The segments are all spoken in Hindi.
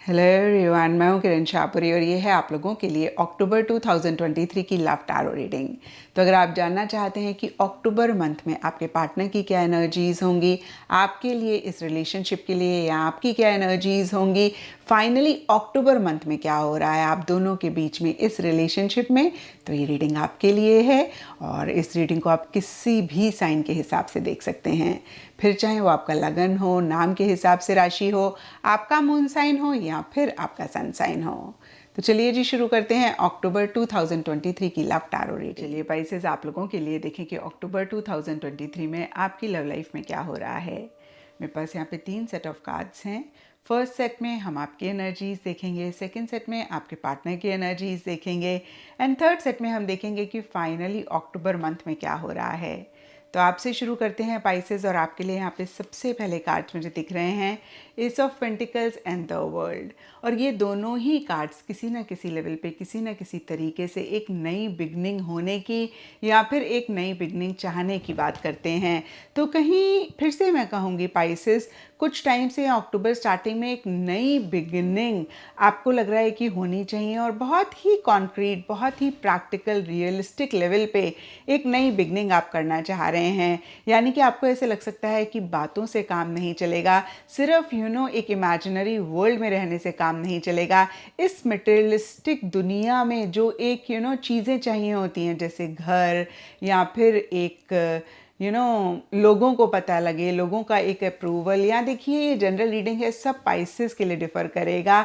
हेलो एवरीवन, मैं हूं किरण शाहपुरी और ये है आप लोगों के लिए अक्टूबर 2023 की लव टैरो रीडिंग। तो अगर आप जानना चाहते हैं कि अक्टूबर मंथ में आपके पार्टनर की क्या एनर्जीज होंगी, आपके लिए इस रिलेशनशिप के लिए या आपकी क्या एनर्जीज होंगी, फाइनली अक्टूबर मंथ में क्या हो रहा है आप दोनों के बीच में इस रिलेशनशिप में, तो ये रीडिंग आपके लिए है। और इस रीडिंग को आप किसी भी साइन के हिसाब से देख सकते हैं, फिर चाहे वो आपका लगन हो, नाम के हिसाब से राशि हो, आपका मून साइन हो या फिर आपका सन साइन हो। तो चलिए जी शुरू करते हैं अक्टूबर 2023 की लव टैरो रीडिंग। चलिए पाइसेस, आप लोगों के लिए देखें कि अक्टूबर 2023 में आपकी लव लाइफ में क्या हो रहा है। मेरे पास यहाँ पे 3 सेट ऑफ कार्ड्स हैं। फर्स्ट सेट में हम आपकी एनर्जीज देखेंगे, सेकंड सेट में आपके पार्टनर की एनर्जीज देखेंगे एंड थर्ड सेट में हम देखेंगे कि फाइनली अक्टूबर मंथ में क्या हो रहा है। तो आपसे शुरू करते हैं पाइसेस, और आपके लिए यहाँ पे सबसे पहले कार्ड्स मुझे दिख रहे हैं S of pentacles and the world. और ये दोनों ही कार्ड्स किसी ना किसी लेवल पे किसी ना किसी तरीके से एक नई बिगनिंग होने की या फिर एक नई बिगनिंग चाहने की बात करते हैं। तो कहीं फिर से मैं कहूँगी पाइसेस, कुछ टाइम से अक्टूबर स्टार्टिंग में एक नई बिगिनिंग आपको लग रहा है कि होनी चाहिए और बहुत ही कॉन्क्रीट, बहुत ही प्रैक्टिकल, रियलिस्टिक लेवल पे एक नई बिगनिंग आप करना चाह रहे हैं। यानी कि आपको ऐसे लग सकता है कि बातों से काम नहीं चलेगा, सिर्फ एक इमेजिनरी वर्ल्ड में रहने से काम नहीं चलेगा। इस मटेरियलिस्टिक दुनिया में जो एक चीज़ें चाहिए होती हैं, जैसे घर या फिर एक लोगों को पता लगे, लोगों का एक अप्रूवल, या देखिए ये जनरल रीडिंग है, सब पाइसेस के लिए डिफर करेगा।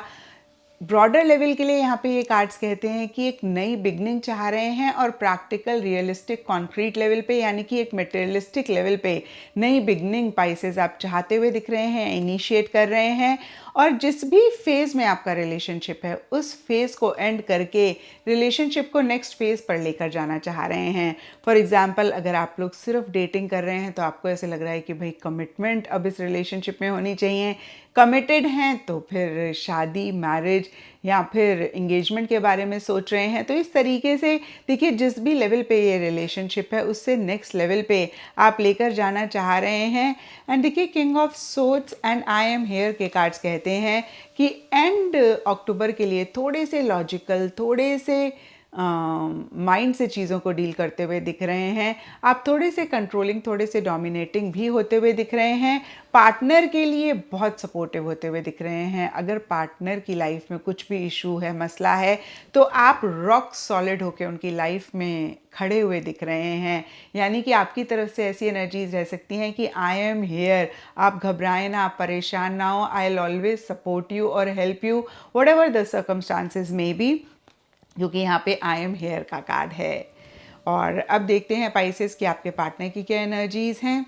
ब्रॉडर लेवल के लिए यहाँ पे ये कार्ड्स कहते हैं कि एक नई बिगनिंग चाह रहे हैं और प्रैक्टिकल, रियलिस्टिक, कॉन्क्रीट लेवल पे यानी कि एक मटेरियलिस्टिक लेवल पे नई बिगनिंग पाइसेस आप चाहते हुए दिख रहे हैं, इनिशिएट कर रहे हैं। और जिस भी फेज़ में आपका रिलेशनशिप है उस फेज़ को एंड करके रिलेशनशिप को नेक्स्ट फेज़ पर लेकर जाना चाह रहे हैं। फॉर एग्जाम्पल, अगर आप लोग सिर्फ डेटिंग कर रहे हैं तो आपको ऐसे लग रहा है कि भाई कमिटमेंट अब इस रिलेशनशिप में होनी चाहिए। कमिटेड हैं तो फिर शादी, मैरिज या फिर एंगेजमेंट के बारे में सोच रहे हैं। तो इस तरीके से देखिए, जिस भी लेवल पे ये रिलेशनशिप है उससे नेक्स्ट लेवल पे आप लेकर जाना चाह रहे हैं। एंड देखिए, king of swords and I am hair के कार्ड्स कहते हैं कि एंड अक्टूबर के लिए थोड़े से लॉजिकल, थोड़े से माइंड से चीज़ों को डील करते हुए दिख रहे हैं। आप थोड़े से कंट्रोलिंग, थोड़े से डोमिनेटिंग भी होते हुए दिख रहे हैं। पार्टनर के लिए बहुत सपोर्टिव होते हुए दिख रहे हैं। अगर पार्टनर की लाइफ में कुछ भी इशू है, मसला है, तो आप रॉक सॉलिड होकर उनकी लाइफ में खड़े हुए दिख रहे हैं। यानी कि आपकी तरफ से ऐसी एनर्जीज रह सकती हैं कि आई एम हेयर, आप घबराएं ना, आप परेशान ना हो, I will always support you और help you whatever the circumstances may be, क्योंकि यहाँ पे आई एम हेयर का कार्ड है। और अब देखते हैं पाइसेस कि आपके पार्टनर की क्या एनर्जीज हैं।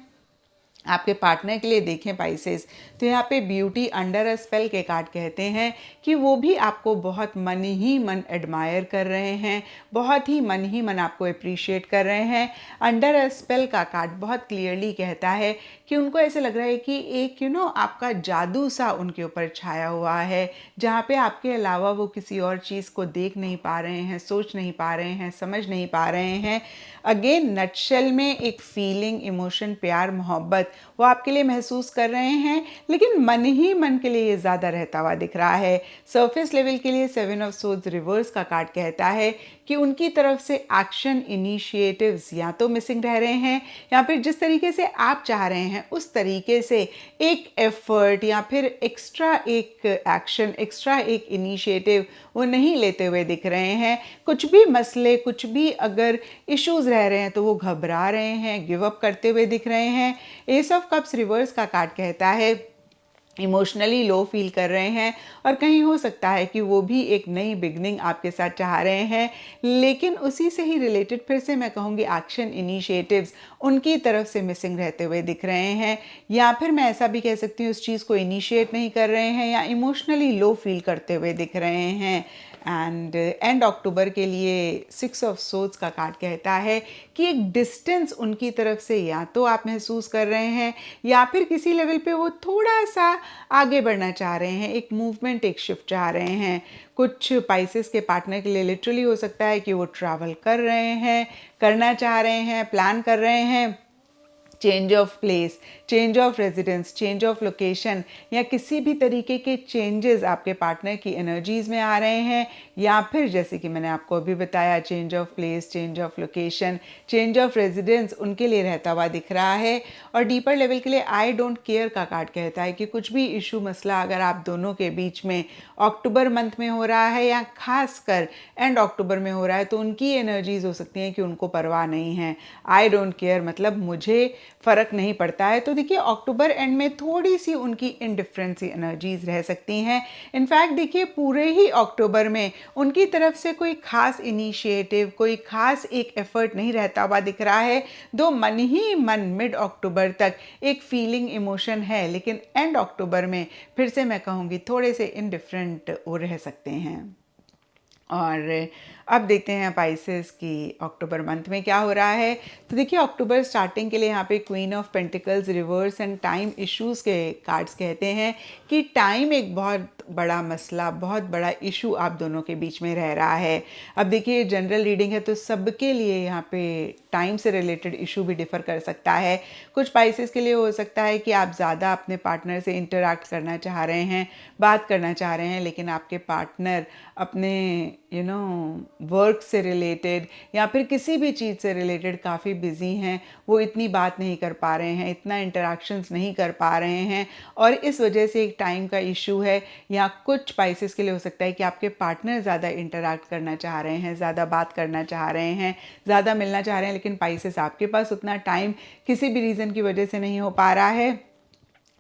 आपके पार्टनर के लिए देखें पाइसेस, तो यहाँ पे ब्यूटी अंडर अ स्पेल के कार्ड कहते हैं कि वो भी आपको बहुत मन ही मन एडमायर कर रहे हैं, बहुत ही मन आपको अप्रिशिएट कर रहे हैं। अंडर अ स्पेल का कार्ड बहुत क्लियरली कहता है कि उनको ऐसे लग रहा है कि एक आपका जादू सा उनके ऊपर छाया हुआ है, जहाँ पे आपके अलावा वो किसी और चीज़ को देख नहीं पा रहे हैं, सोच नहीं पा रहे हैं, समझ नहीं पा रहे हैं। अगेन नटशेल में एक फीलिंग, इमोशन, प्यार, मोहब्बत वो आपके लिए महसूस कर रहे हैं, लेकिन मन ही मन के लिए ये ज़्यादा रहता हुआ दिख रहा है। सरफेस लेवल के लिए 7 ऑफ सोर्ड्स रिवर्स का कार्ड कहता है कि उनकी तरफ से एक्शन, इनिशिएटिव्स या तो मिसिंग रह रहे हैं, या फिर जिस तरीके से आप चाह रहे हैं उस तरीके से एक एफर्ट या फिर एक्स्ट्रा एक एक्शन, एक्स्ट्रा एक इनिशिएटिव वो नहीं लेते हुए दिख रहे हैं। कुछ भी मसले, कुछ भी अगर इश्यूज रह रहे हैं तो वो घबरा रहे हैं, गिव अप करते हुए दिख रहे हैं। एस ऑफ कप्स रिवर्स का कार्ड कहता है इमोशनली लो फील कर रहे हैं, और कहीं हो सकता है कि वो भी एक नई बिगनिंग आपके साथ चाह रहे हैं, लेकिन उसी से ही रिलेटेड फिर से मैं कहूँगी एक्शन, इनिशिएटिव्स उनकी तरफ से मिसिंग रहते हुए दिख रहे हैं। या फिर मैं ऐसा भी कह सकती हूँ उस चीज़ को इनिशिएट नहीं कर रहे हैं या इमोशनली लो फील करते हुए दिख रहे हैं। एंड एंड अक्टूबर के लिए 6 ऑफ सोर्ड्स का कार्ड कहता है कि एक डिस्टेंस उनकी तरफ से या तो आप महसूस कर रहे हैं या फिर किसी लेवल पे वो थोड़ा सा आगे बढ़ना चाह रहे हैं, एक मूवमेंट, एक शिफ्ट चाह रहे हैं। कुछ पाइसेस के पार्टनर के लिए लिटरली हो सकता है कि वो ट्रैवल कर रहे हैं, करना चाह रहे हैं, प्लान कर रहे हैं, change of place, change of residence, change of location या किसी भी तरीके के चेंजेस आपके पार्टनर की एनर्जीज़ में आ रहे हैं, या फिर जैसे कि मैंने आपको अभी बताया change of place, change of location, change of residence उनके लिए रहता हुआ दिख रहा है। और डीपर लेवल के लिए आई डोंट केयर का कार्ड कहता है कि कुछ भी इशू मसला अगर आप दोनों के बीच में अक्टूबर मंथ में हो रहा है या खासकर एंड अक्टूबर में हो रहा है, तो उनकी एनर्जीज हो सकती हैं कि उनको परवाह नहीं है। आई डोंट केयर मतलब मुझे फ़र्क नहीं पड़ता है। तो देखिए अक्टूबर एंड में थोड़ी सी उनकी इनडिफरेंट सी एनर्जीज रह सकती हैं। इनफैक्ट देखिए पूरे ही अक्टूबर में उनकी तरफ से कोई खास इनिशिएटिव, कोई खास एक एफर्ट नहीं रहता हुआ दिख रहा है। दो मन ही मन मिड अक्टूबर तक एक फीलिंग इमोशन है, लेकिन एंड अक्टूबर में फिर से मैं कहूँगी थोड़े से इनडिफरेंट वो रह सकते हैं। और अब देखते हैं पाइसेस की अक्टूबर मंथ में क्या हो रहा है। तो देखिए अक्टूबर स्टार्टिंग के लिए यहाँ पे queen of pentacles reverse and time issues के कार्ड्स कहते हैं कि टाइम एक बहुत बड़ा मसला, बहुत बड़ा इशू आप दोनों के बीच में रह रहा है। अब देखिए जनरल रीडिंग है तो सबके लिए यहाँ पे टाइम से रिलेटेड इशू भी डिफ़र कर सकता है। कुछ पाइसेस के लिए हो सकता है कि आप ज़्यादा अपने पार्टनर से इंटरैक्ट करना चाह रहे हैं, बात करना चाह रहे हैं, लेकिन आपके पार्टनर अपने वर्क से रिलेटेड या फिर किसी भी चीज़ से रिलेटेड काफ़ी बिजी हैं, वो इतनी बात नहीं कर पा रहे हैं, इतना इंटरेक्शंस नहीं कर पा रहे हैं और इस वजह से एक टाइम का इशू है। या कुछ पाइसेस के लिए हो सकता है कि आपके पार्टनर ज़्यादा इंटरैक्ट करना चाह रहे हैं, ज़्यादा बात करना चाह रहे हैं, ज़्यादा मिलना चाह रहे हैं, लेकिन पाइसेस आपके पास उतना टाइम किसी भी रीज़न की वजह से नहीं हो पा रहा है।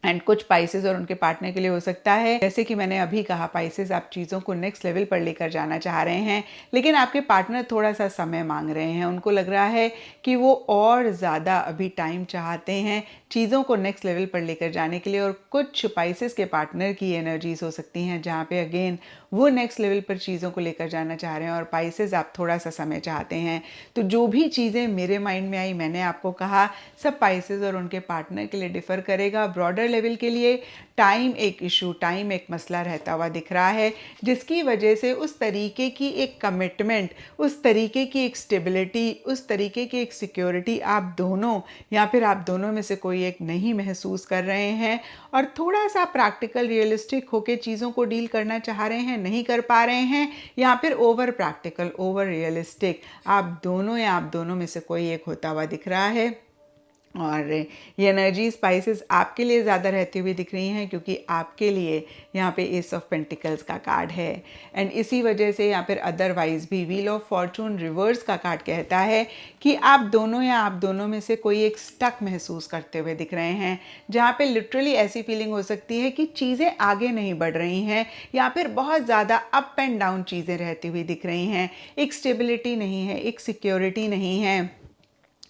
एंड कुछ पाइसेस और उनके पार्टनर के लिए हो सकता है, जैसे कि मैंने अभी कहा, पाइसेस आप चीज़ों को नेक्स्ट लेवल पर लेकर जाना चाह रहे हैं, लेकिन आपके पार्टनर थोड़ा सा समय मांग रहे हैं। उनको लग रहा है कि वो और ज़्यादा अभी टाइम चाहते हैं चीज़ों को नेक्स्ट लेवल पर लेकर जाने के लिए। और कुछ पाइसेस के पार्टनर की एनर्जीज हो सकती हैं जहाँ पे अगेन वो नेक्स्ट लेवल पर चीज़ों को लेकर जाना चाह रहे हैं और पाइसेस आप थोड़ा सा समय चाहते हैं। तो जो भी चीज़ें मेरे माइंड में आई मैंने आपको कहा, सब पाइसेस और उनके पार्टनर के लिए डिफ़र करेगा। ब्रॉडर लेवल के लिए टाइम एक इशू, टाइम एक मसला रहता हुआ दिख रहा है, जिसकी वजह से उस तरीके की एक कमिटमेंट, उस तरीके की एक स्टेबिलिटी, उस तरीके की एक सिक्योरिटी आप दोनों या फिर आप दोनों में से कोई एक नहीं महसूस कर रहे हैं और थोड़ा सा प्रैक्टिकल रियलिस्टिक होकर चीज़ों को डील करना चाह रहे हैं, नहीं कर पा रहे हैं, या फिर ओवर प्रैक्टिकल, ओवर रियलिस्टिक, आप दोनों या आप दोनों में से कोई एक होता हुआ दिख रहा है। और ये एनर्जी स्पाइसेस आपके लिए ज़्यादा रहती हुई दिख रही हैं क्योंकि आपके लिए यहाँ पे एस ऑफ पेंटिकल्स का कार्ड है। एंड इसी वजह से या फिर अदरवाइज भी व्हील ऑफ फॉर्चून रिवर्स का कार्ड कहता है कि आप दोनों या आप दोनों में से कोई एक स्टक महसूस करते हुए दिख रहे हैं, जहाँ पे लिटरली ऐसी फीलिंग हो सकती है कि चीज़ें आगे नहीं बढ़ रही हैं या फिर बहुत ज़्यादा अप एंड डाउन चीज़ें रहती हुई दिख रही हैं, एक स्टेबिलिटी नहीं है, एक सिक्योरिटी नहीं है।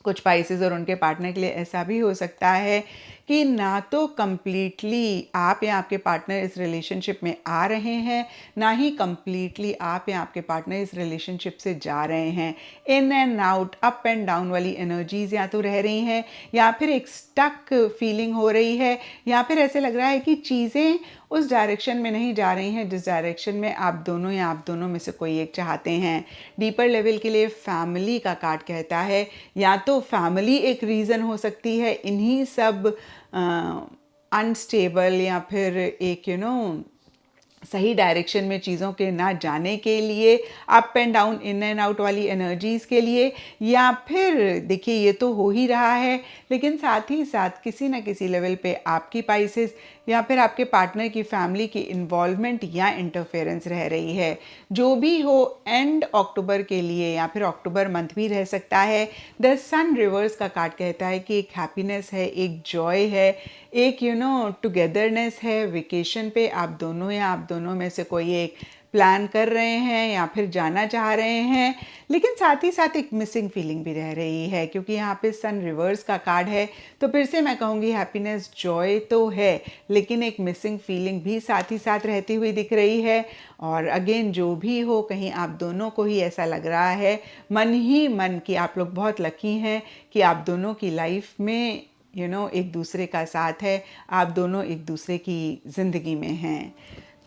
कुछ पाइसेस और उनके पार्टनर के लिए ऐसा भी हो सकता है कि ना तो कम्प्लीटली आप या आपके पार्टनर इस रिलेशनशिप में आ रहे हैं, ना ही कम्प्लीटली आप या आपके पार्टनर इस रिलेशनशिप से जा रहे हैं। In and out, up and down वाली एनर्जीज या तो रह रही हैं या फिर एक स्टक फीलिंग हो रही है, या फिर ऐसे लग रहा है कि चीज़ें उस डायरेक्शन में नहीं जा रही हैं जिस डायरेक्शन में आप दोनों या आप दोनों में से कोई एक चाहते हैं। डीपर लेवल के लिए फैमिली का कार्ड कहता है या तो फैमिली एक रीज़न हो सकती है इन्हीं सब अनस्टेबल या फिर एक सही डायरेक्शन में चीज़ों के ना जाने के लिए, up and down, in and out वाली एनर्जीज़ के लिए, या फिर देखिए ये तो हो ही रहा है, लेकिन साथ ही साथ किसी ना किसी लेवल पे आपकी पाइसेस या फिर आपके पार्टनर की फैमिली की इन्वॉल्वमेंट या इंटरफेरेंस रह रही है। जो भी हो, एंड अक्टूबर के लिए या फिर अक्टूबर मंथ भी रह सकता है। द सन रिवर्स का कार्ड कहता है कि एक हैप्पीनेस है, एक जॉय है, एक टुगेदरनेस है। वेकेशन पे आप दोनों या आप दोनों में से कोई एक प्लान कर रहे हैं या फिर जाना चाह रहे हैं, लेकिन साथ ही साथ एक मिसिंग फीलिंग भी रह रही है क्योंकि यहाँ पे सन रिवर्स का कार्ड है। तो फिर से मैं कहूँगी हैप्पीनेस, जॉय तो है, लेकिन एक मिसिंग फीलिंग भी साथ ही साथ रहती हुई दिख रही है। और अगेन जो भी हो, कहीं आप दोनों को ही ऐसा लग रहा है मन ही मन कि आप लोग बहुत लकी हैं कि आप दोनों की लाइफ में एक दूसरे का साथ है, आप दोनों एक दूसरे की ज़िंदगी में हैं।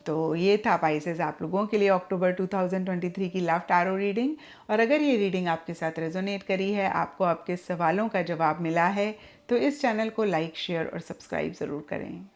तो ये था पाइसेस आप लोगों के लिए अक्टूबर 2023 की लव टैरो रीडिंग। और अगर ये रीडिंग आपके साथ रेजोनेट करी है, आपको आपके सवालों का जवाब मिला है, तो इस चैनल को लाइक शेयर और सब्सक्राइब ज़रूर करें।